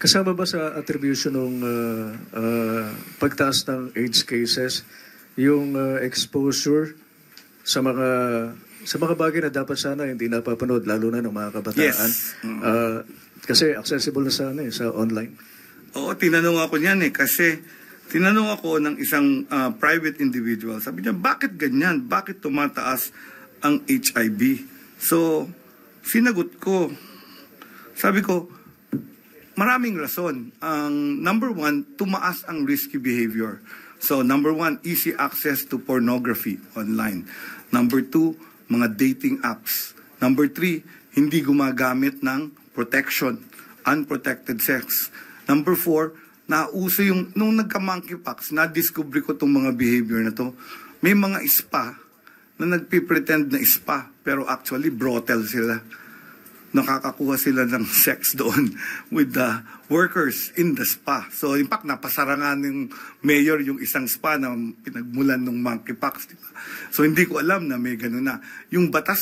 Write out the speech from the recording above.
Kasama ba sa attribution ng pagtaas ng AIDS cases yung exposure sa mga bagay na dapat sana hindi napapanood lalo na ng mga kabataan? Yes. Kasi accessible na sana sa online. Oo, tinanong ako niyan kasi tinanong ako ng isang private individual. Sabi niya, bakit ganyan? Bakit tumataas ang HIV? So, sinagot ko. Sabi ko, maraming rason. Ang number one, tumaas ang risky behavior. So, number one, easy access to pornography online. Number two, mga dating apps. Number three, hindi gumagamit ng protection, unprotected sex. Number four, nauso yung, nung nagka-monkeypox, na-discover ko itong mga behavior na to. May mga spa na nagpipretend na spa, pero actually brothel sila. Nakakakuha sila ng sex doon with the workers in the spa. So in fact, napasarangan ng mayor yung isang spa na pinagmulan ng monkeypox. Diba? So hindi ko alam na may gano'n na. Yung batas